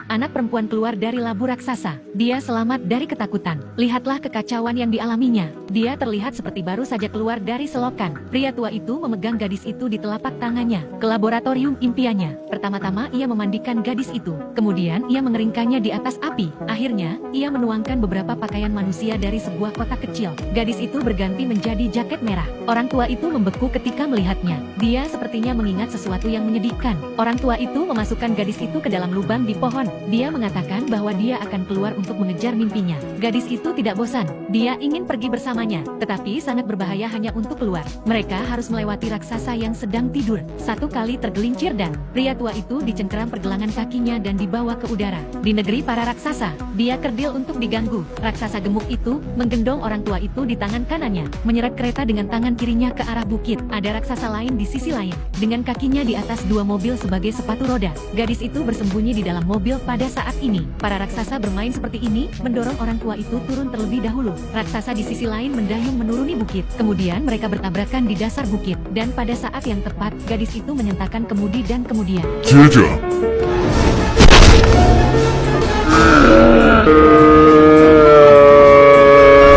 Anak perempuan keluar dari labu raksasa. Dia selamat dari ketakutan. Lihatlah kekacauan yang dialaminya. Dia terlihat seperti baru saja keluar dari selokan. Pria tua itu memegang gadis itu di telapak tangannya. Ke laboratorium impiannya. Pertama-tama ia memandikan gadis itu. Kemudian ia mengeringkannya di atas api. Akhirnya, ia menuangkan beberapa pakaian manusia dari sebuah kotak kecil. Gadis itu berganti menjadi jaket merah. Orang tua itu membeku ketika melihatnya. Dia sepertinya mengingat sesuatu yang menyedihkan. Orang tua itu memasukkan gadis itu ke dalam lubang di pohon. Dia mengatakan bahwa dia akan keluar untuk mengejar mimpinya. Gadis itu tidak bosan. Dia ingin pergi bersamanya, tetapi sangat berbahaya hanya untuk keluar. Mereka harus melewati raksasa yang sedang tidur. Satu kali tergelincir dan pria tua itu dicengkeram pergelangan kakinya dan dibawa ke udara. Di negeri para raksasa, dia kerdil untuk diganggu. Raksasa gemuk itu menggendong orang tua itu di tangan kanannya, menyeret kereta dengan tangan kirinya ke arah bukit. Ada raksasa lain di sisi lain, dengan kakinya di atas dua mobil sebagai sepatu roda. Gadis itu bersembunyi di dalam mobil. Pada saat ini, para raksasa bermain seperti ini, mendorong orang tua itu turun terlebih dahulu. Raksasa di sisi lain mendayung menuruni bukit. Kemudian mereka bertabrakan di dasar bukit. Dan pada saat yang tepat, gadis itu menyentakkan kemudi dan kemudian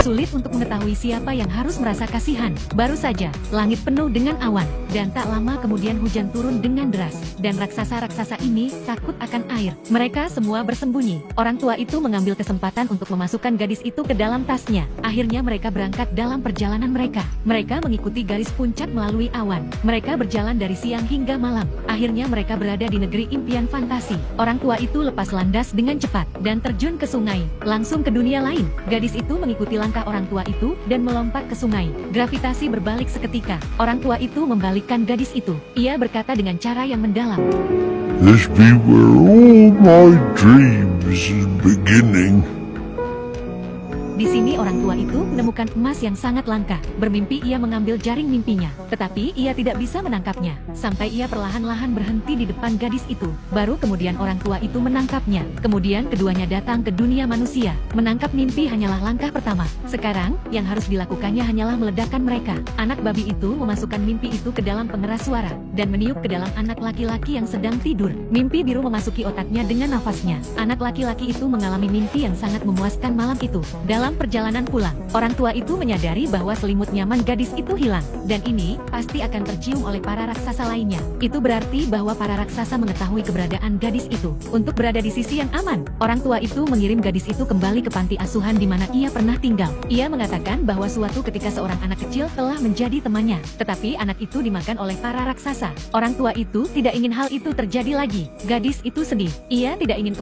sulit untuk mengetahui siapa yang harus merasa kasihan. Baru saja, langit penuh dengan awan, dan tak lama kemudian hujan turun dengan deras. Dan raksasa-raksasa ini takut akan air. Mereka semua bersembunyi. Orang tua itu mengambil kesempatan untuk memasukkan gadis itu ke dalam tasnya. Akhirnya mereka berangkat dalam perjalanan mereka. Mereka mengikuti garis puncak melalui awan. Mereka berjalan dari siang hingga malam. Akhirnya mereka berada di negeri impian fantasi. Orang tua itu lepas landas dengan cepat, dan terjun ke sungai, langsung ke dunia lain. Gadis itu mengikuti langkah orang tua itu, dan melompat ke sungai. Gravitasi berbalik seketika. Orang tua itu membalikkan gadis itu. Ia berkata dengan cara yang mendalam, "This be where all my dreams is beginning." Di sini orang tua itu menemukan emas yang sangat langka. Bermimpi ia mengambil jaring mimpinya, tetapi ia tidak bisa menangkapnya. Sampai ia perlahan-lahan berhenti di depan gadis itu. Baru kemudian orang tua itu menangkapnya. Kemudian keduanya datang ke dunia manusia. Menangkap mimpi hanyalah langkah pertama. Sekarang, yang harus dilakukannya hanyalah meledakkan mereka. Anak babi itu memasukkan mimpi itu ke dalam pengeras suara, dan meniup ke dalam anak laki-laki yang sedang tidur. Mimpi biru memasuki otaknya dengan nafasnya. Anak laki-laki itu mengalami mimpi yang sangat memuaskan malam itu. Dalam perjalanan pulang, orang tua itu menyadari bahwa selimut nyaman gadis itu hilang, dan ini pasti akan tercium oleh para raksasa lainnya. Itu berarti bahwa para raksasa mengetahui keberadaan gadis itu. Untuk berada di sisi yang aman, orang tua itu mengirim gadis itu kembali ke panti asuhan di mana ia pernah tinggal. Ia mengatakan bahwa suatu ketika seorang anak kecil telah menjadi temannya, tetapi anak itu dimakan oleh para raksasa. Orang tua itu tidak ingin hal itu terjadi lagi. Gadis itu sedih. Ia tidak ingin